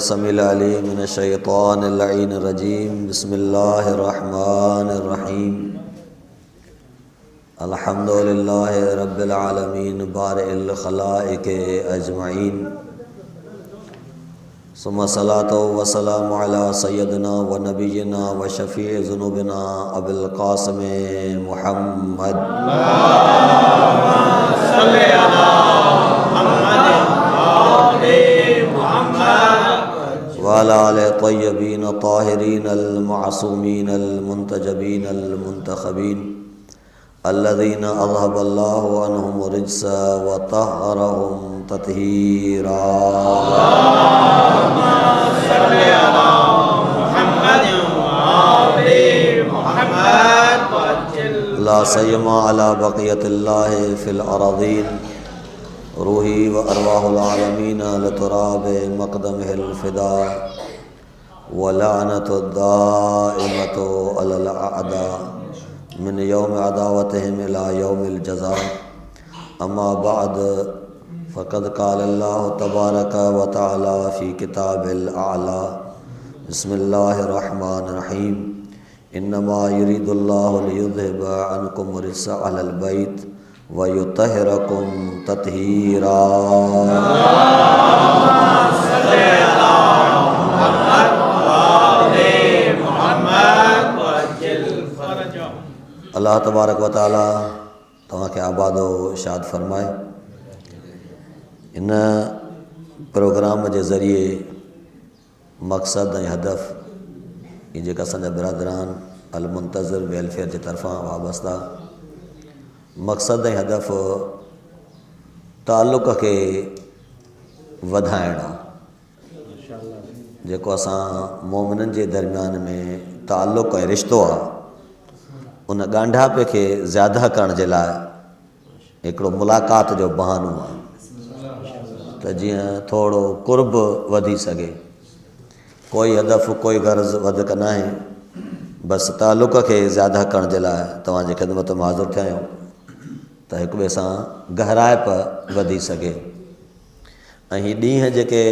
समील अलीम मिनश शैतानिर रजीम। बिस्मिल्लाहिर रहमानिर रहीम। अल्हम्दुलिल्लाहि रब्बिल आलमीन बारिल खलाइक अजमईन। सुम्मा सलातो व सलामु अला सय्यदिना व नबियिना व शफ़ीइ ज़ुनूबिना अबुल क़ासिम मुहम्मद वाला आले तय्यबीन ताहिरीन अल मासूमीन अल मुंतजबीन अल मुंतखबीन अल्लज़ीना अज़हबल्लाहु अन्हुम रिज्स व तहरहुम तत्हीरा। ला सय्यमा अला बक़ियतिल्लाहि फिल अरज़ीन रूही व अरवाहुल आलमीन लतुराब मक़दमिहिल फ़िदा व लअनतु दाइमतु अलल अअदा मिन यौम अदावतिहिम इला यौमिल जज़ा। अम्मा बअद फ़क़द क़ालल्लाहु तबारक व तआला फ़ी किताबिल आला। बिस्मिल्लाहिर रहमानिर रहीम। इन्नमा युरीदुल्लाहु लियुज़हिबा अन्कुम रिज्सा अहलल बैत व युतहिरकुम तत्हीरा। अल्लाह तबारक व तआला तव्हांखे आबादो शाद फरमाए। इन प्रोग्राम जे ज़रिए मक़सद ऐं हदफ़ जेका असांजा बिरादरान अल मुंतज़िर वेलफेयर जे तरफ़ां वाबस्ता मक़सद ऐं हदफ़ ताल्लुक़ खे वधाइणु आहे। जेको असां मोमिननि जे दरमियान में ताल्लुक़ ऐं रिश्तो आहे उन ॻांढापे खे ज़्यादा करण जे लाइ हिकिड़ो मुलाक़ात जो बहानो आहे त जीअं थोरो क़ुर्ब वधी सघे। कोई हदफ़ कोई गर्ज़ वधीक न आहे, बसि ताल्लुक़ खे ज़्यादा करण जे लाइ तव्हांजी ख़िदमत में हाज़िर थिया आहियूं त हिक ॿिए सां गहराइप वधी सघे। ऐं हीअ ॾींहं जेके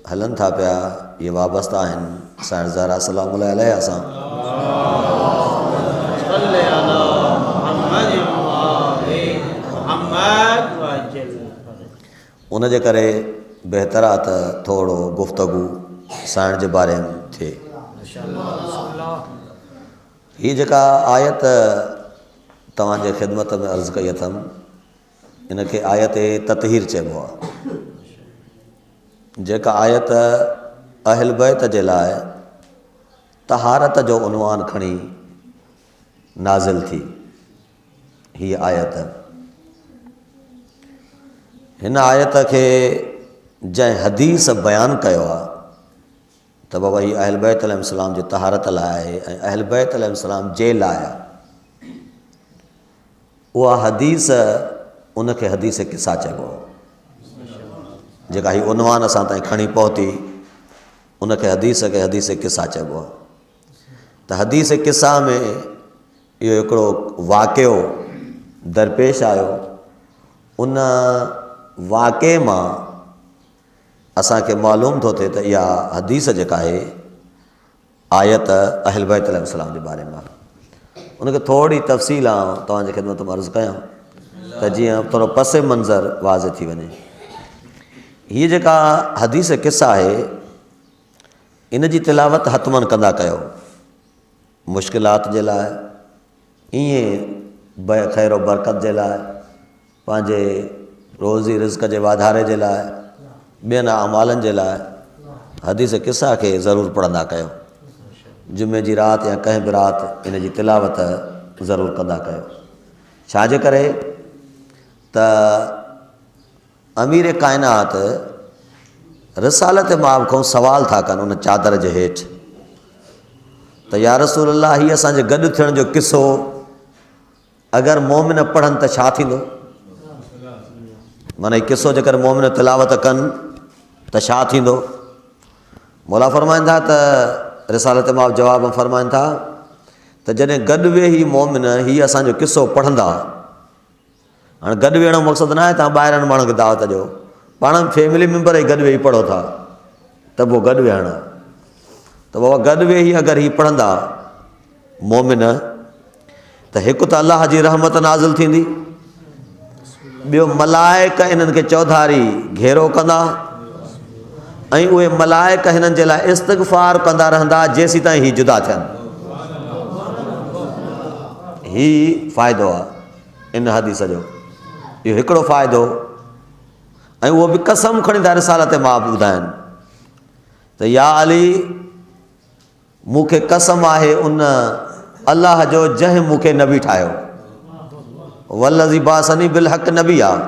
हलनि था पिया इहे वाबस्ता आहिनि साईं ज़हरा सलाम अलैहा सां। उन जे करे बहितर आहे त थोरो गुफ़्तगू साईं जे बारे में थिए। हीअ जेका आयत तव्हांजे ख़िदमत में अर्ज़ु कई अथमि इनखे आयत ततहीर चइबो आहे। जेका आयत अहल बैत जे लाइ तहारत जो उनवान खणी नाज़िल थी। हीअ आयत हिन आयत खे जंहिं हदीस बयानु कयो आहे त बाबा हीअ अहल बैत अलैहिस्सलाम जी तहारत लाइ आहे ऐं अहल बैत अलैहिस्सलाम जे लाइ आहे। उहा हदीस उनखे हदीस किसा चइबो आहे। जेका हीअ उनवान असां ताईं खणी पहुती उनखे हदीस किसा चइबो आहे। त हदीस किसा में इहो हिकिड़ो वाक़ियो दरपेश आयो। उन वाक़े मां असांखे मालूम थो थिए त इहा हदीस जेका आहे आयत अहल बैत अलैहिस्सलाम जे बारे में उनखे थोरी तफ़सील तव्हांजे ख़िदमत में अर्ज़ु कयां त जीअं थोरो पस मंज़र वाज़े थी वञे। हीअ जेका हदीस किसा आहे इन जी तिलावत हतमन कंदा कयो मुश्किलात जे लाइ, ईअं ख़ैर बरकत जे लाइ, पंहिंजे रोज़ी रिज़्क़ जे वाधारे जे लाइ, ॿियनि अमालनि जे लाइ हदीस किसा खे ज़रूरु पढ़ंदा कयो। जुमे जी राति या कंहिं बि राति इन जी तिलावत ज़रूरु कंदा कयो। छाजे करे त अमीर काइनात रिसालत मां खां सवाल था कनि उन चादर जे हेठि त या रसूल अल्लाह हीअ असांजे गॾु थियण जो किसो अगरि मोमिन पढ़नि त छा थींदो? माना हीउ किसो जेकर मोमिन तिलावत कनि त छा थींदो? मौला फरमाइनि था त रिसालत मां जवाब में फरमाइनि था त जॾहिं गॾु वेही मोमिन हीअ असांजो किसो पढ़ंदा। हाणे गॾु वेहण जो मक़सदु न आहे तव्हां ॿाहिरनि माण्हुनि खे दावत ॾियो, पाण फैमिली मेंबर ई गॾु वेही पढ़ो था त पोइ गॾु विहणु त बाबा गॾु वेही अगरि हीअ पढ़ंदा मोमिन त हिकु त अलाह जी रहमत नाज़िल थींदी, ॿियो मलाइक इन्हनि खे चौधारी घेरो कंदा ऐं उहे मलाइक हिननि जे लाइ इस्तग़फ़ार कंदा रहंदा जेसीं ताईं हीअ जुदा थियनि। हीउ फ़ाइदो आहे इन हदीस जो, इहो हिकिड़ो फ़ाइदो। ऐं उहो बि कसम खणी था रिसालत मां ॿुधाइनि त या अली मूंखे कसम आहे उन अलाह जो जंहिं मूंखे नबी ठाहियो, वल्लज़ी बासनी बिल हक़ नबी आहे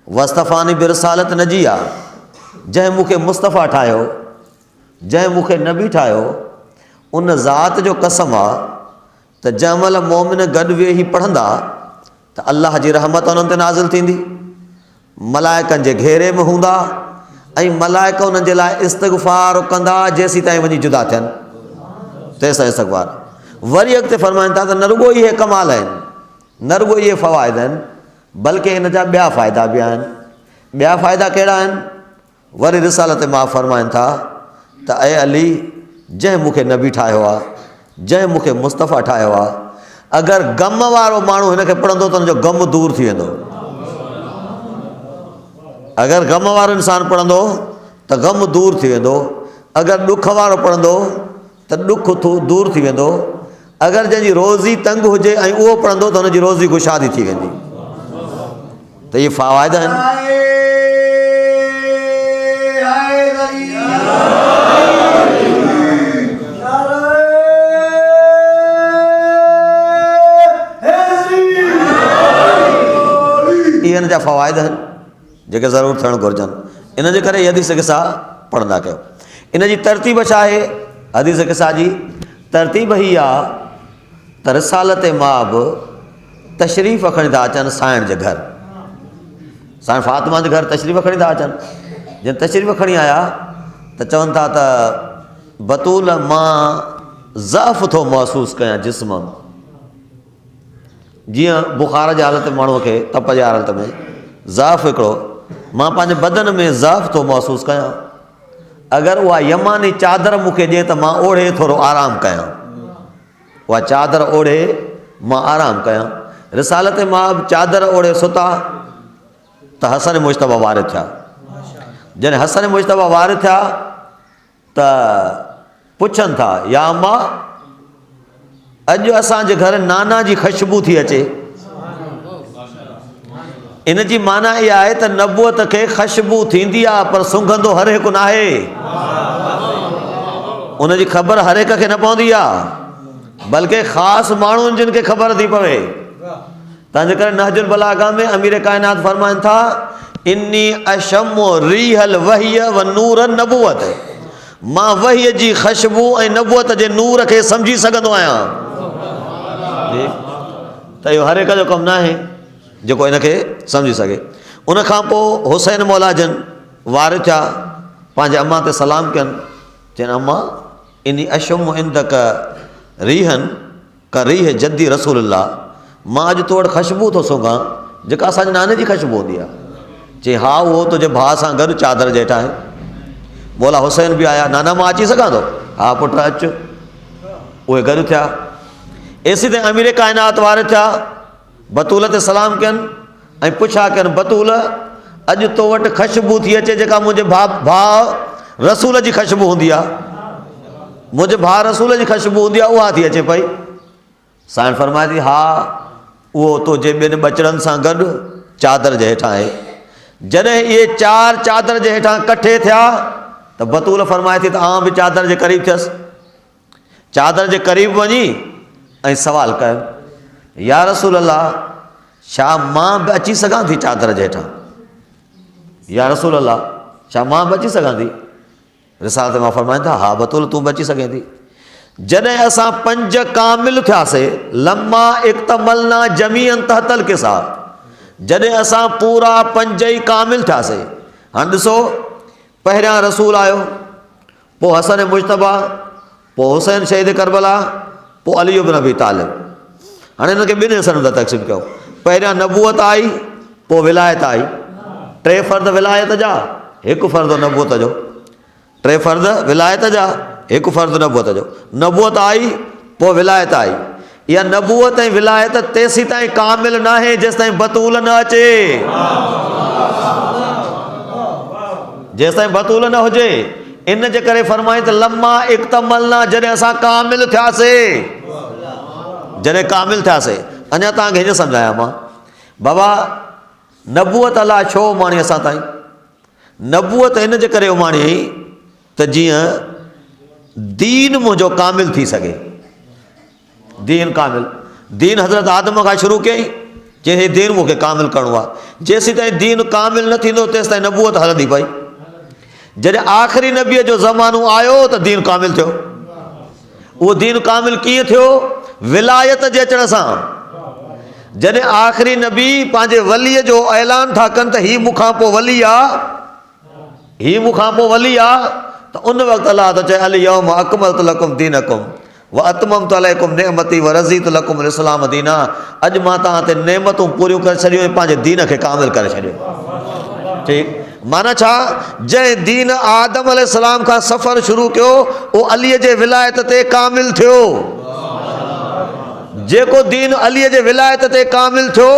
वस्तफ़ानी बिरसालत नजी आहे, जंहिं मूंखे मुस्तफ़ा ठाहियो, जंहिं मूंखे नबी ठाहियो, उन ज़ात जो कसम आहे त जंहिं महिल मोमिन गॾु वेही पढ़ंदा त अलाह जी रहमत उन्हनि ते नाज़िल थींदी, मलाइकनि जे घेरे में हूंदा ऐं मलाइक उन्हनि जे लाइ इस्तग़फ़ार कंदा जेसीं ताईं वञी जुदा थियनि, तेसिताईं इस्तग़फ़ार। वरी अॻिते फ़रमाइनि था त न रुॻो इहे कमाल आहिनि, न रुॻो इहे फ़वाइद आहिनि, बल्कि इन जा ॿिया फ़ाइदा बि आहिनि। ॿिया फ़ाइदा कहिड़ा आहिनि? वरी रिसालत मां फ़रमाइनि था त ऐं अली जंहिं मूंखे नबी ठाहियो आहे, जंहिं मूंखे मुस्तफ़ा ठाहियो आहे, अगरि ग़म वारो माण्हू हिन खे पढ़ंदो त हुनजो ग़म दूरि थी वेंदो। अगरि ग़म वारो इंसानु पढ़ंदो त ग़म दूरि थी वेंदो, अगरि ॾुख वारो पढ़ंदो त ॾुख दूरि थी वेंदो, अगरि जंहिंजी रोज़ी तंग हुजे ऐं उहो पढ़ंदो त हुनजी रोज़ी गुशादी थी वेंदी। त इहे फ़वाइद आहिनि। इहे हिन जा फ़वाइद आहिनि जेके ज़रूरु थियणु घुरिजनि। इन जे करे हदीस क़िसा पढ़ंदा कयो। इन जी तरतीब छा आहे? हदीस क़िसा जी तरतीब ही आहे त रिसालत मां बि तशरीफ़ खणी था अचनि साईं जे घर, साईं फ़ातिमा जे घर तशरीफ़ खणी था अचनि। जंहिं तशरीफ़ खणी आया त चवनि था त बतूल मां ज़फ़ थो महसूसु कयां जिस्म, जीअं बुख़ार जी हालत में माण्हूअ खे तप जी हालत में ज़फ़ हिकिड़ो, मां पंहिंजे बदन में ज़फ़ थो महसूसु कयां, अगरि उहा यमानी चादर मूंखे ॾिए त मां ओढ़े थोरो आराम कयां, उहा चादर ओढ़े मां आराम कयां। रिसालत मां चादर ओढ़े सुता त हसन मुश्तबा वारिद थिया। जॾहिं हसन मुश्तबा वारिद थिया त पुछनि था या अम्मा अॼु असांजे घर नाना जी ख़ुशबू थी अचे। इन जी माना इहा आहे त नबूअत खे ख़ुशबू थींदी आहे पर सुंघंदो हर हिकु न आहे, उनजी ख़बर हर हिक खे न पवंदी आहे, बल्कि ख़ासि माण्हुनि जिन खे ख़बर थी पवे। तंहिंजे करे नहजुल बलागा में अमीर काइनात फरमाइनि था इन्नी अशमु रीहल वहिय व नूर नबूअत, मां वहीअ जी ख़ुशबू ऐं नबूअत जे नूर खे सम्झी सघंदो आहियां। त इहो हर हिक जो कमु न आहे जेको इन खे सम्झी सघे। उन खां पोइ हुसैन मौला जन वारिद थिया, पंहिंजे अम्मा ते सलाम कयनि, चयनि अम्मा इन्नी अशमु इंदक रीहन का रीह जद्दी रसूलुल्लाह, मां अॼु तो वटि ख़ुशबू थो सुंघां जेका असांजे नाने जी ख़ुशबू हूंदी आहे। चई हा उहो तुंहिंजे भाउ सां गॾु चादर जे हेठां आहे। मौला हुसैन बि आया, नाना मां अची सघां थो? हा पुटु अचु। उहे गॾु थिया। एसी ते अमीर काइनात वारिद थिया, बतूल ते सलाम कयनि ऐं पुछा कयनि बतूल अॼु तो वटि ख़ुशबू थी अचे जेका मुंहिंजे भाउ रसूल जी ख़ुशबू हूंदी आहे, मुंहिंजे भाउ रसूल जी ख़ुशबू हूंदी आहे उहा थी अचे पई। साईं फरमाए थी हा उहो तुंहिंजे ॿिनि ॿचड़नि सां गॾु चादर जे हेठां आहे। जॾहिं इहे चार चादर जे हेठां कठे थिया त बतूल फरमाए थी त आउं बि चादर जे क़रीब थियसि। चादर जे क़रीब वञी ऐं सवाल कयो या रसूल अल्लाह छा मां बि अची सघां थी चादर जे हेठां? या रसूल अल्लाह छा मां बि अची सघां थी? रिसालत मां फरमाइनि था हा बतूल तूं बि अची सघें थी। जॾहिं असां 5 कामिल थियासीं लम्मा इक्तमलना जमीअन तहतल किसा, जॾहिं असां पूरा 5 ई कामिल थियासीं। हाणे ॾिसो पहिरियां रसूल आयो, पोइ हसन मुश्तबा, पोइ हुसैन शहीद करबला, पोइ अली इब्न अबी तालिब। हाणे हिनखे 2 हिसनि में तक़सीम कयो। पहिरियां नबूअत आई, पोइ विलायत आई। 3 फ़र्द विलायत जा, 1 फ़र्द नबूअत जो। टे फ़र्ज़ विलायत जा, एक फ़र्ज़ नबूअत जो। नबूअत आई पोइ विलायत आई। इहा नबूअत ऐं विलायत तेसीं ताईं कामिल न आहे जेसि ताईं बतूल न अचे। जेसि ताईं बतूल न हुजे, इन जे करे फरमाई त लम्मा इक्तमलना, जॾहिं असां कामिल थियासीं, जॾहिं कामिल थियासीं। अञा तव्हांखे हीअं सम्झायां मां, बाबा नबूअत अलाह छो उमाणी असां ताईं? नबूअत इन जे करे उमाणी त जीअं दीन मुंहिंजो कामिल थी सघे। दीन कामिल, दीन हज़रत आदम खां शुरू कयईं, चई हे दीन मूंखे कामिल करिणो आहे। जेसीं ताईं दीन कामिल न थींदो तेसि ताईं नबूअत हलंदी पई। जॾहिं आख़िरी नबीअ जो ज़मानो आयो त दीन कामिल थियो। उहो दीन कामिल कीअं थियो? विलायत जे अचण सां। जॾहिं आख़िरी नबी पंहिंजे वलीअ जो ऐलान था कनि त हीउ मूंखां पोइ वली आहे, हीउ मूंखां पोइ वली आहे, त उन वक़्तु अलाह त चए अल यौम अकमलतु लकुम दीनकुम व अतममतु अलैकुम नेमती व रज़ीतु लकुम इस्लाम दीना। अॼु मां तव्हां ते नेमतूं पूरियूं करे छॾियूं ऐं पंहिंजे दीन खे कामिल करे छॾियो। ठीकु, माना छा? जंहिं दीन आदम अलैहिस्सलाम खां सफ़र शुरू कयो, उहो अलीअ जे विलायत ते कामिल थियो। जेको दीन अलीअ जे विलायत ते कामिल थियो,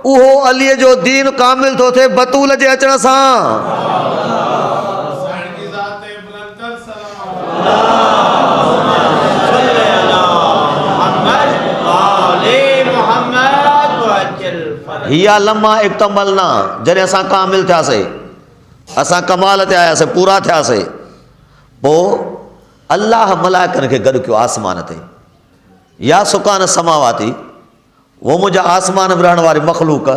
उहो अलीअ जो दीन कामिल थो थिए बतूल जे अचण सां। हिया लम्मा इक्तमलना, जॾहिं असां कामिल थियासीं, असां कमाल ते आयासीं, पूरा थियासीं, पोइ अल्लाह मलाइकनि खे गॾु कयो आसमान ते। या सुकान समावाती, वो मुंहिंजा आसमान में रहण वारी मख़लूक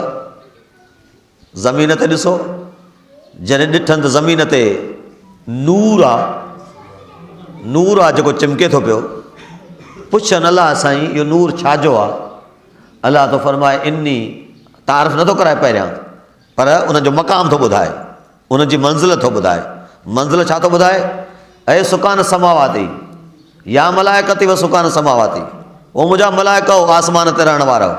ज़मीन ते ॾिसो। जॾहिं ॾिठनि त ज़मीन ते नूर आहे, नूर आहे जेको चिमके थो पियो। पुछनि अलाह साईं इहो नूर छाजो आहे? अलाह तो फरमाए इन्नी, तारीफ़ नथो कराए पहिरियां, पर उनजो मक़ाम थो ॿुधाए, उनजी मंज़िल थो ॿुधाए। मंज़िल छा थो ॿुधाए? ऐं सुकान समावाती या मलाइकती व सुकान समावाती, वो मुंहिंजा मलाइका आसमान ते रहण वारा।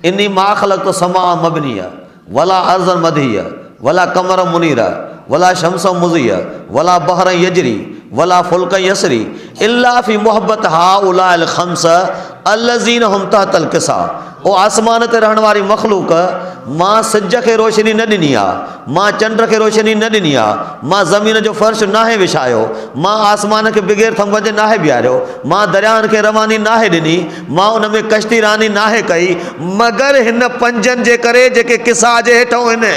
इन्नी मां ख़लक़्तु समा मबनिया वला अर्ज़न मदहिया वला कमर मुनीरा वला शम्स मुज़िया वला बहर यजरी वला फुल्क यसरी इल्ला फी मोहब्बत हाउलाइल खम्स अल्लज़ीन हुम तहतल किसा। ओ आसमान ते रहण वारी मख़लूक, मां सिज खे रोशनी न ॾिनी आहे, मां चंड खे रोशनी न ॾिनी आहे, मां ज़मीन जो फ़र्श नाहे विछायो, मां आसमान खे बिग़ैर थंभनि जे नाहे बीहारियो, मां दरियाहनि खे रवानी नाहे ॾिनी, मां उन में कश्ती रानी नाहे कई, मगर हिन पंजनि जे करे जेके किसा जे हेठों आहिनि,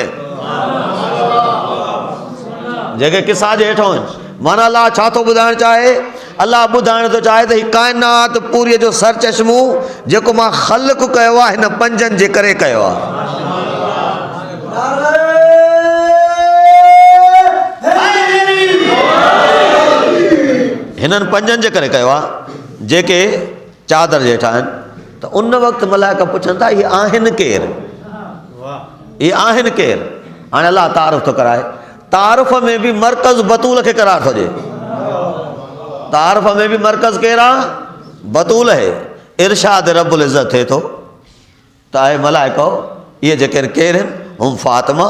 जेके किसा जे हेठों आहिनि। माना अलाह छा थो ॿुधाइणु चाहे? अलाह ॿुधाइण थो चाहे त हीउ काइनात पूरीअ जो सर चश्मो जेको मां ख़ल्क़ कयो आहे, हिन पंजनि जे करे कयो आहे। हिननि पंजनि जे करे कयो आहे जेके चादर जे हेठां आहिनि। त उन वक़्तु मलाइका पुछनि था इहे आहिनि केरु? इहे आहिनि केरु? हाणे अलाह तारीफ़ थो कराए। तारीफ़ में बि मरकज़ बतूल खे करार थो ॾिए। तारीफ़ में बि मरकज़ केरु आहे? बतूल है। इरशाद रब्बुल इज़्ज़त थिए थो त आहे मलाइको इहे जेके केरु आहिनि? हुम फातिमा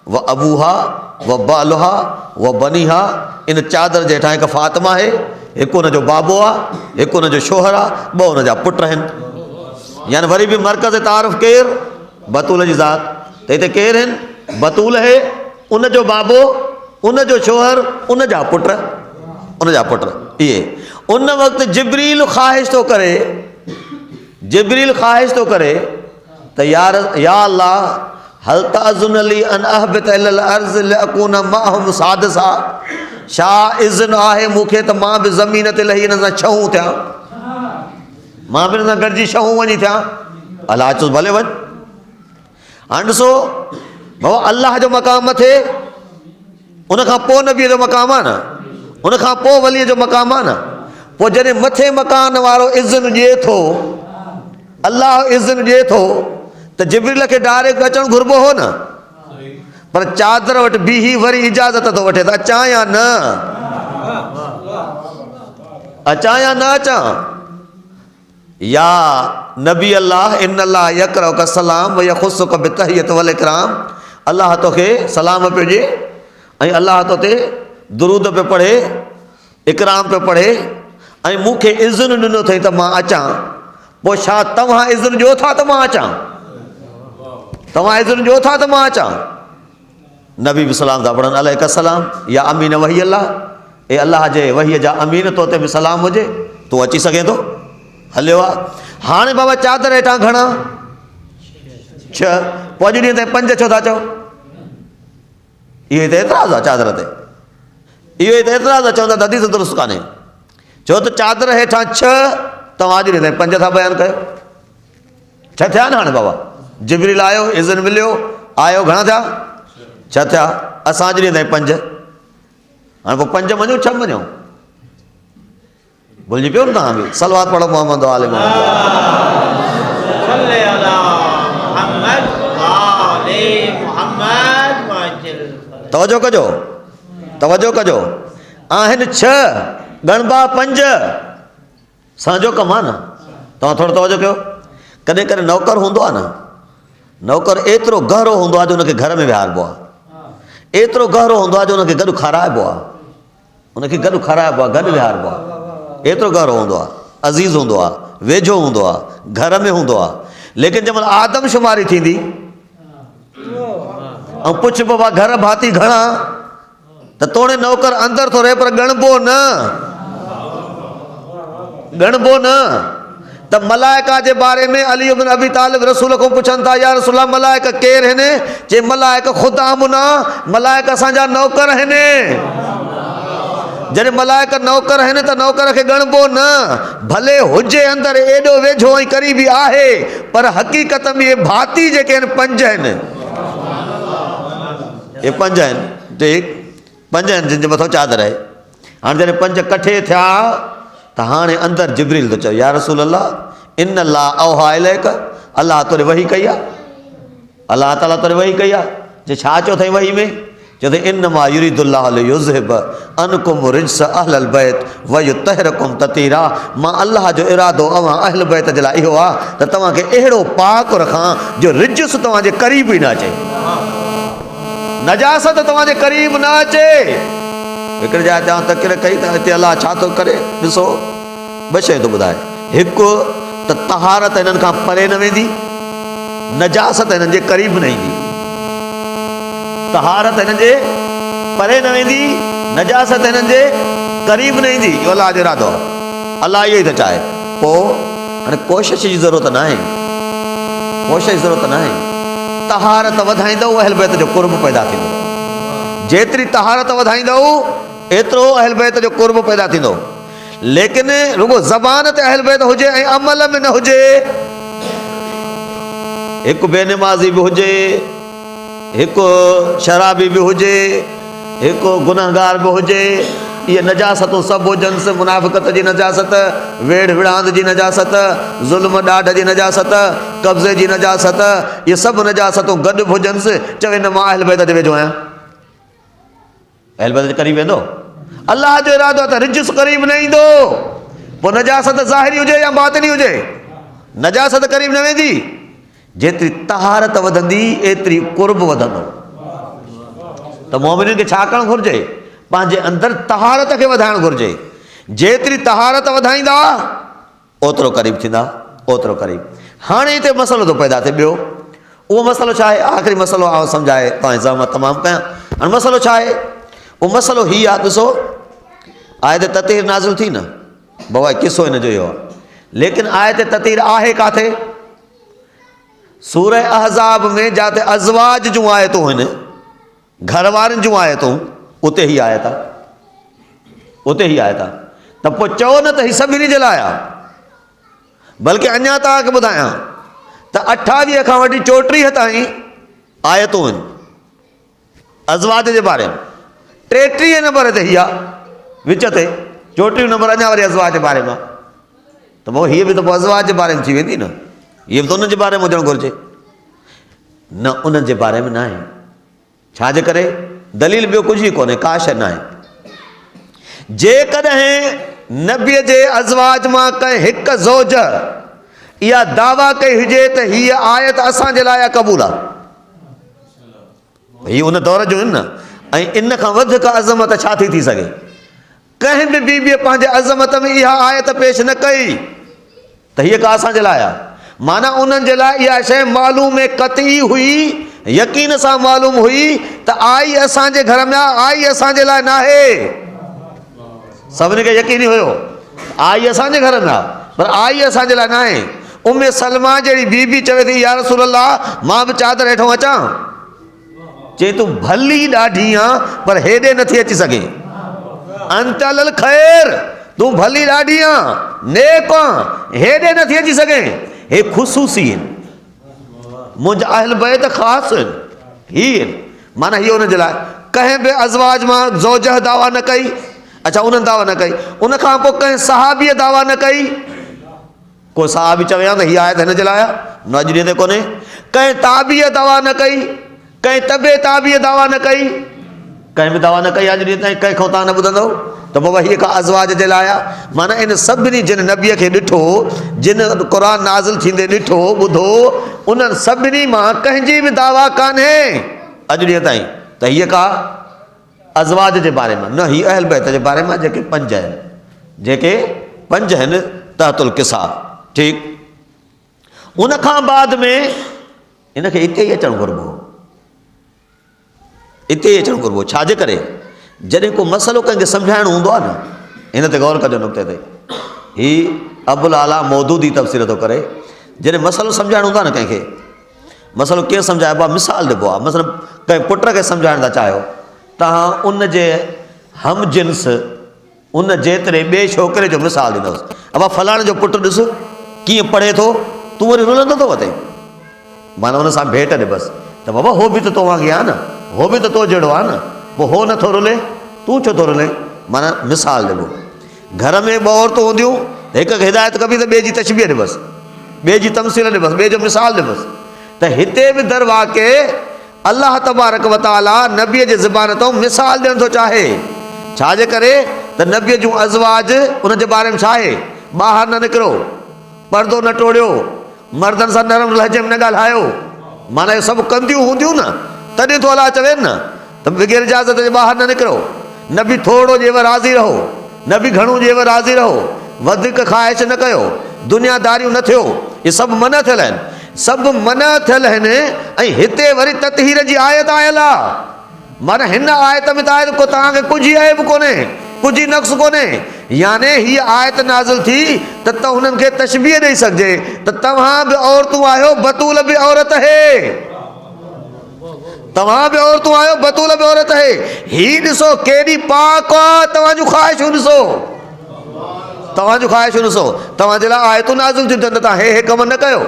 व अबूहा व बालुहा व बनीहा। इन चादर जे हेठां हिकु फातिमा आहे, हिकु हुनजो बाबो आहे, हिकु हुनजो शोहर आहे, ॿ हुनजा पुट आहिनि। यानी वरी बि मरकज़ तारीफ़ केरु? बतूल जी ज़ात। त हिते केरु आहिनि? बतूल है, उनजो बाबो, उनजो शोहर, उनजा पुट, उनजा पुट। इहे उन वक़्तु जिब्रील ख़्वाहिश थो करे, जिब्रील ख़्वाहिश थो करे त यार या अल्लाह हल ताज़ुन अली अन अहबित इलल अर्ज़ लअकून माहुम सादिसा। छा इज़्न आहे मूंखे त मां बि ज़मीन ते लही हिन सां छहूं थियां, मां बि हिन सां गॾिजी छहूं वञी थियां? अलाह चुस भले वञ। हाणे ॾिसो बाबा, अल्लाह जो मक़ाम मथे, उनखां पोइ नबीअ जो मक़ाम आहे न, उनखां पोइ वलीअ जो मक़ाम आहे न। पोइ जॾहिं मथे मकान वारो इज़्न ॾिए थो, अल्लाह इज़्न ॾिए थो, त जिब्रील खे डायरेक्ट अचणु घुरिबो हो न, पर चादर वटि बीही वरी इजाज़त थो वठे त अचां या न, अचां या न अचां। या नबी अल्लाह इन अल्लाह यकरउक सलाम व यखुस्सुक बितहियत वल इकराम। अल्लाह तोखे सलाम पियो ॾिए ऐं अल्लाह तो ते दुरूद पे पढ़े इकराम पे पढ़े ऐं मूंखे इज़्न ॾिनो अथई त मां अचां, पोइ छा तव्हां इज़्न ॾियो था त मां अचां? तव्हां इज़्न ॾियो था त मां अचां? नबी बि सलाम था पढ़नि, अलैका सलाम या अमीन वही अल्लाह, ए अल्लाह जे वहीअ जा अमीन, तो ते बि सलाम हुजे, तूं अची सघे थो? हलियो आहे। हाणे बाबा चादर हेठां घणा? 6। पोइ अॼु ॾींहं ताईं 5 छो था चओ? इहो ई त एतिराज़ु आहे चादर ते, इहो ई त एतिराज़ु आहे। चवंदा त हदीस दुरुस्त कान्हे, छो त चादर हेठां 6, तव्हां अॼु ॾींहं ताईं 5 था बयानु कयो। छह थिया न हाणे बाबा? जिब्रील आयो, इज़्न मिलियो, आयो, घणा थिया? 6 थिया। असां अॼु ॾींहं ताईं 5। हाणे पोइ 5 मञूं 6 मञूं? भुलिजी पियो न तव्हां बि? सलवात पढ़ो मोहम्मद आले मोहम्मद। तवजो कजो, तवजो कजो। आहिनि 6, गणबा 5, असांजो कमु आहे न। तव्हां थोरो तवजो कयो। कॾहिं कॾहिं नौकर हूंदो आहे न, नौकर एतिरो गहरो हूंदो आहे जो हुनखे घर में विहारिबो आहे, एतिरो गहरो हूंदो आहे जो हुनखे गॾु खाराइबो आहे, हुनखे गॾु खाराइबो आहे, गॾु विहारिबो आहे। एतिरो गहरो हूंदो आहे, अज़ीज़ हूंदो आहे, वेझो हूंदो आहे, घर में हूंदो आहे। लेकिन जंहिं महिल आदमशुमारी थींदी ऐं पुछ बाबा घर भाती घणा, त तोड़े नौकर अंदरि थो रहे पर ॻणबो न, ॻणबो न। त मलाइका जे बारे में अली इब्न अबी तालिब रसूल खां पुछनि था, या रसूल अल्लाह मलाइका केरु आहिनि? जे मलाइका ख़ुदा मुना, मलाइका असांजा नौकर आहिनि। जॾहिं मलाइका नौकर आहिनि त नौकर खे ॻणबो न, भले हुजे अंदरि एॾो वेझो ऐं क़रीबी आहे, पर हक़ीक़त में इहे भाती जेके आहिनि 5 आहिनि। इहे 5 आहिनि, ठीक 5 आहिनि जिन जे मथां चादर आहे। हाणे जॾहिं 5 कठे थिया त हाणे अंदरि जिब्रील थो चओ, या रसूल अल्लाह इन अल्लाह औहा इलैक, अल्लाह तोरे वही कई आहे, अल्लाह ताला तोरे वही कई आहे। जे छा चयो अथई वही में? चयो त इन्नमा युरीदुल्लाह लियुज़हिब अनकुम रिज्स अहलल बैत व युतहिरकुम ततीरा। मां अल्लाह जो इरादो अवां अहल बैत जे लाइ इहो आहे त तव्हांखे अहिड़ो पाक रखां जो रिज्स तव्हांजे क़रीब ई न अचे, नजासत तव्हांजे क़रीब न अचे। हिकिड़े जाइ चवां तकिर कई त हिते अलाह छा थो करे? ॾिसो 2 शयूं थो ॿुधाए। हिकु त तहारत हिननि खां परे न वेंदी, नजासत हिननि जे क़रीब न ईंदी। तहारत हिननि जे परे न वेंदी, नजासत हिननि जे क़रीब न ईंदी। इहो अलाह जो इरादो आहे, अलाह इहो ई त चाहे। पोइ हाणे कोशिश जी ज़रूरत न आहे, कोशिश जी ज़रूरत न आहे। तहारत वधाईंदव अहल बैत जो कुर्ब पैदा थींदो, जेतिरी तहारत वधाईंदव एतिरो अहल बैत जो कुर्ब पैदा थींदो। लेकिन रुगो ज़बान ते अहल बैत हुजे ऐं अमल में न हुजे, हिकु बेनमाज़ी बि हुजे, हिकु शराबी बि हुजे, हिकु गुनहगार बि हुजे, इहे नजासतूं सभु हुजनि। मुनाफ़िक़त जी नजासत, वेड़ विड़ांद जी नजासत, ज़ुल्म ॾाढ जी नजासत, कब्ज़े जी नजासत, इहे सभु नजासतूं गॾु बि हुजनि। चवे न मां अहल बैत जे वेझो आहियां, अहल बैत जे क़रीब वेंदो। अल्लाह जो इरादो आहे त रिज्स क़रीब न ईंदो। पोइ नजासत ज़ाहिरी हुजे या बातिनी हुजे, नजासत क़रीब न वेंदी। जेतिरी तहारत वधंदी एतिरी कुर्ब वधंदो। त मोमिननि खे छा करणु घुरिजे? पंहिंजे अंदरि तहारत खे वधाइणु घुरिजे। जेतिरी तहारत वधाईंदा ओतिरो क़रीब थींदा, ओतिरो क़रीब। हाणे हिते मसइलो थो पैदा थिए ॿियो। उहो मसइलो छा आहे? आख़िरी मसइलो आउं सम्झाए तव्हां ज़हमत तमामु कयां। हाणे मसइलो छा आहे? उहो मसइलो हीअ आहे, ॾिसो आयत ततीर नाज़िल थी न, बाबा किसो हिन जो इहो आहे। लेकिन आयत ततीर आहे काथे? सूरह अहज़ाब में जाते अज़वाज जूं आयतूं आहिनि, घर वारनि जूं आयतूं, उते ही आयत आहे, उते ही आयत आहे। त पोइ चओ न त हीउ सभिनी जे लाइ आहे। बल्कि अञा तव्हांखे ॿुधायां त 28 खां वठी 34 ताईं आयतूं आहिनि अज़वाज जे बारे में। 33 नंबर ते हीअ आहे, विच ते 34 नंबर अञा वरी अज़वाज जे बारे में। त पोइ हीअ बि त पोइ अज़वाज जे बारे में थी वेंदी न, हीअ बि त उन्हनि जे बारे में हुजणु घुरिजे न, उन्हनि जे बारे में न आहे। छाजे करे? दलील ॿियो कुझु ई कोन्हे, का शइ न आहे। जेकॾहिं नबीअ जे अज़वाज मां कंहिं हिकु ज़ौज इहा दावा कई हुजे त हीअ आयत असांजे लाइ क़बूल आहे, हीअ उन दौर जूं आहिनि न, ऐं इन खां वधीक अज़मत छा थी सघे? कंहिं बि बीबीअ पंहिंजे अज़मत में इहा आयत पेश न कई त हीअ का असांजे लाइ आहे। माना उन्हनि जे लाइ इहा शइ मालूम क़तई हुई, यकीन सां मालूम हुई त आई असांजे घर में आहे, आई असांजे लाइ न आहे। सभिनी खे यकीन हुयो आई असांजे घर में आहे, पर आई असांजे लाइ न आहे। उम्मे सलमा जहिड़ी बीबी चवे थी या रसूल अल्लाह मां बि चादर हेठों अचां, चई तूं भली ॾाढी आहे पर हेॾे नथी अची सघे। अंतल ख़ैर, तूं भली ॾाढी आहे, नेक आहे, हेॾे नथी अची सघे। हे ख़ुसूसी आहिनि, मुंहिंजा अहल बैत ख़ासि आहिनि। हीअ माना हीअ हुनजे लाइ कंहिं बि अज़वाज मां ज़ौजह दावा न कई। अच्छा, उन्हनि दावा न कई। उन खां पोइ कंहिं सहाबीअ दावा न कई। को सहाबी चवे हा त हीअ आयत हिन जे लाइ आहे, न अॼु ॾींहं ते कोन्हे। कंहिं ताबीअ दावा न कई, कंहिं तबे ताबीअ दावा न कई, कंहिं बि दावा न कई अॼु ॾींहं ताईं कंहिंखां तव्हां न ॿुधंदव त बाबा हीअ का अज़वाज जे लाइ आहे। माना इन सभिनी जिन नबीअ खे ॾिठो, जिन क़ुर नाज़िल थींदे ॾिठो ॿुधो, उन्हनि सभिनी मां कंहिंजी बि दावा कान्हे अॼु ॾींहं ताईं त हीअ का अज़वाज जे बारे में, न हीअ अहल बैत जे बारे में जेके पंज आहिनि, जेके पंज आहिनि तहतुल किसा। ठीकु, उन खां बाद में इनखे हिते ई अचणु घुरिबो, हिते ई अचणु घुरिबो। छाजे करे? जॾहिं को मसइलो कंहिंखे सम्झाइणो हूंदो आहे न, हिन ते गौर कजो नुक़्ते ते। हीउ अबुल आला मौदूदी तफ़सीर थो करे। जॾहिं मसइलो सम्झाइणो हूंदो आहे न कंहिंखे, मसइलो कीअं सम्झाइबो आहे, मिसाल ॾिबो आहे। मसइलो कंहिं पुट खे सम्झाइण था चाहियो, तव्हां उन जे हम जिन्स, उन जेतिरे ॿिए छोकिरे जो मिसाल ॾींदुसि। अबा फलाणे जो पुटु ॾिस कीअं पढ़े थो, तूं वरी रुलंदो थो वते, माना हुन सां भेट ॾे बसि त बाबा हो बि त तो वांगुरु आहे न, हो बि त तो जहिड़ो आहे न, पोइ हो नथो रुले, तूं छो थो रुले? माना मिसाल ॾिबो। घर में ॿ औरतूं हूंदियूं, हिक खे हिदायत कबी त ॿिए जी तशबीह ॾे बसि, ॿिए जी तमसील ॾे बसि, ॿिए जो मिसाल ॾे बसि। त हिते बि दर वाक़े अलाह तबारक व तआला नबीअ जे ज़बान तां मिसाल ॾियणु थो चाहे। छाजे करे त नबीअ जूं अज़वाज उन जे बारे में छा आहे, ॿाहिरि न निकिरो, पर्दो न टोड़ियो, मर्दनि सां नरम लहजे में न ॻाल्हायो। माना इहे सभु कंदियूं हूंदियूं न, तॾहिं तो अलाह चवनि न त बग़ैर इजाज़त जे ॿाहिरि न निकिरो। न बि थोरो जेव राज़ी रहो, न बि घणो जेव राज़ी रहो, वधीक ख़्वाहिश न कयो, दुनियादारियूं न थियो। इहे सभु मना थियल आहिनि, सभु मना थियल आहिनि। ऐं हिते वरी ततहीर जी आयत आयल आहे। माना हिन आयत में त आहे को तव्हांखे कुझु ई ऐब कोन्हे, कुझु ई नक़्स कोन्हे। याने हीअ आयत नाज़िल थी त हुननि खे तशबीह ॾेई सघिजे त तव्हां बि औरतूं आहियो, बतूल बि औरत है, तव्हां बि औरतूं आहियो, बतूल बि औरत है। हीअ ॾिसो केॾी पाक आहे, तव्हांजूं ख़्वाहिशूं ॾिसो, तव्हांजूं ख़्वाहिशूं ॾिसो। तव्हांजे लाइ आयतूं नाज़िल थियूं थियनि त तव्हां हे कम न कयो,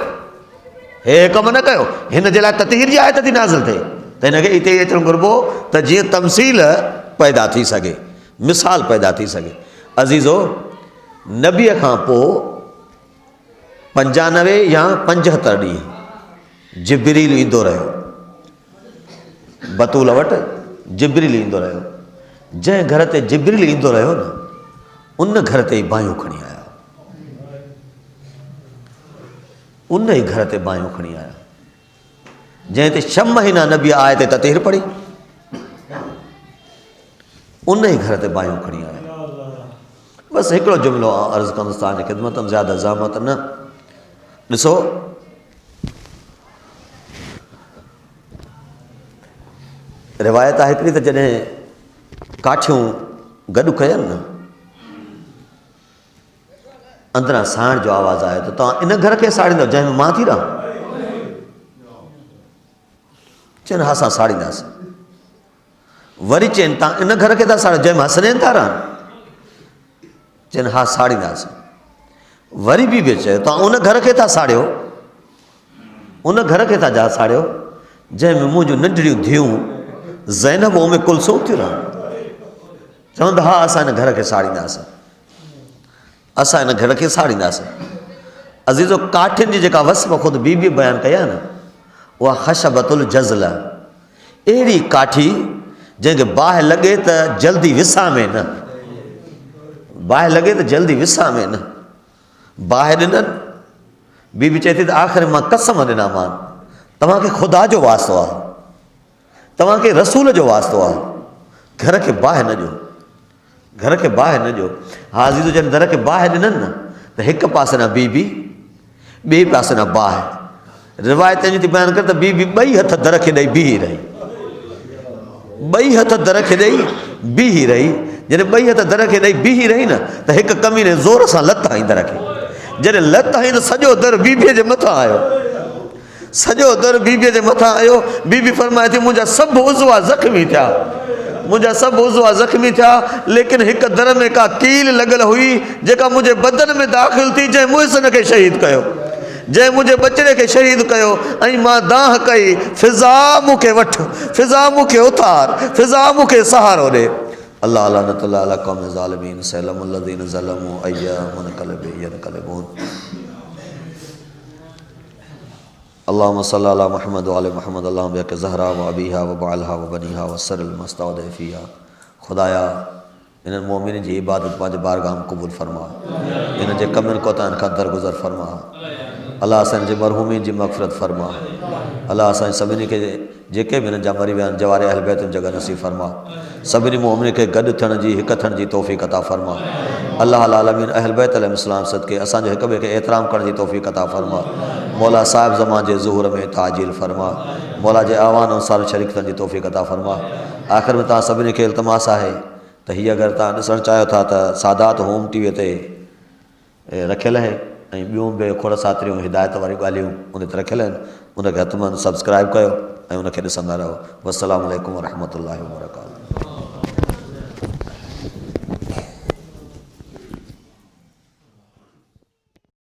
हे कम न कयो। हिन जे लाइ ततहीर जी आयत थी नाज़िल थिए, त हिनखे हिते ई अचणु घुरिबो त जीअं तमसील पैदा थी सघे, मिसाल पैदा थी सघे। अज़ीज़ो, नबीअ खां पोइ 95 या 75 ॾींहं जिब्रील ईंदो रहियो, बतूल वटि जिब्रील ईंदो रहियो। जंहिं घर ते जिब्रील ईंदो रहियो न, उन घर ते ई बायूं खणी आया, उन ई घर ते बायूं खणी आया। जंहिं ते 6 महीना नबी आए ते ततहीर पढ़ी, उन ई घर ते बायूं खणी आया। बसि हिकिड़ो जुमिलो अर्ज़ु कंदुसि तव्हांजी ख़िदमत में, ज़्यादा ज़हमत न। ॾिसो, रिवायत आहे हिकिड़ी त जॾहिं काठियूं गॾु कयनि न, अंदरां साइण जो आवाज़ु आयो त तव्हां इन घर खे साड़ींदव जंहिंमें मां थी रहां? चवनि हा असां साड़ींदासीं। वरी चवनि तव्हां इन घर खे था साड़ियो जंहिंमें हसनैन था रहनि? चवनि हा साड़ींदासीं। वरी बि चयो तव्हां उन घर खे था साड़ियो, उन घर खे था जा साड़ियो जंहिंमें मुंहिंजूं नंढड़ियूं धीअरूं ज़ैनब उम्मे कुलसूम थियूं रहनि? चवंदा हा असां इन घर खे साड़ींदासीं, असां इन घर खे साड़ींदासीं। अज़ीज़ो, काठियुनि जी जेका वस्फ़ ख़ुदि बीबी बयानु कई आहे न, उहा ख़शबतुल जज़ल, अहिड़ी काठी जंहिंखे बाहि लॻे त जल्दी विसामे न, बाहि लॻे त जल्दी विसामे न। बाहि ॾिननि, बीबी चए थी त आख़िर मां कसम ॾिनामान, तव्हांखे ख़ुदा जो वास्तो आहे, तव्हांखे रसूल जो वास्तो आहे, घर खे बाहि न ॾियो। घर के बाहि न ॾियो। हाज़ी तो जॾहिं दर खे बाहि ॾिननि न त हिकु पासे ना बीबी, ॿिए पासे ना बाहि। रिवायत थी बयानु कर त बीबी ॿई हथ दर खे ॾेई बीही रही, ॿई हथ दर खे ॾेई बीही रही। जॾहिं ॿई हथ दर खे ॾेई बीही रही न त हिकु कमीने ज़ोर सां लत हईं दर खे। जॾहिं लत हईं त सॼो दर बीबीअ जे मथां आयो, सॼो दर बीबीअ जे मथां आयो। बीबी फरमाए थी मुंहिंजा सभु उज़वा ज़ख़्मी थिया, मुंहिंजा सभु उज़वा ज़ख़्मी थिया, लेकिन हिकु दर में का कील लॻल हुई जेका मुंहिंजे बदन में दाख़िल थी, जंहिं मुहसिन खे शहीद कयो, जंहिं मुंहिंजे बचिड़े खे शहीद कयो। ऐं मां दाह कई, फिज़ा मूंखे वठि, फिज़ा मूंखे उथार, फिज़ा मूंखे सहारो ॾे। अल्लाह लानतुल्लाह अला क़ौम ज़ालिमीन सलमुल्लज़ीन ज़लमू अय्यामुन क़लबी यनक़लिबून। अल्लाहुम्मा सल्लि अला मुहम्मद व आले मुहम्मद। अल्लाहुम्मा बिहक़्क़ि ज़हरा व अबीहा व बालहा व बनीहा व सरिल मस्तौदअ फ़ीहा। खुदाया इन्हनि मोमिन जी इबादत पंहिंजे बारगाह में क़बूल फरमा, इन्हनि जे कमनि कोताहिनि खां दरगुज़र फरमा। अल्लाह असांजे मरहूमीन जी मग़फ़िरत फरमा। अल्लाह असांजे सभिनी खे जेके बि हिननि जा मरी विया आहिनि जवारे अहल बैत में जगह नसीब फरमा। सभिनी मोमिन खे गॾु थियण जी, हिकु थियण जी तौफ़ीक़ अता फरमा। अल्लाह आलमीन अहल बैत अलैहिस्सलाम सदके असांजो हिक ॿिए खे एहतराम करण जी तौफ़ीक़ अता फरमा। मौला साहिब ज़मान जे ज़ुहूर में ताजील फरमा। मौला जे आवान अनुसार शरीक थियण जी तौफ़ीक़ अता फरमा। आख़िर में तव्हां सभिनी खे इल्तिमास आहे त हीअ अगरि तव्हां ॾिसणु चाहियो था त सादात होम टीवीअ ते रखियल आहे ऐं ॿियूं बि खोड़ सातरियूं हिदायत वारियूं ॻाल्हियूं उन ते रखियल आहिनि। उनखे हथमन सब्सक्राइब कयो ऐं उनखे ॾिसंदा रहो। वस्सलामु अलैकुम वरहमतुल्लाहि वबरकातुहू।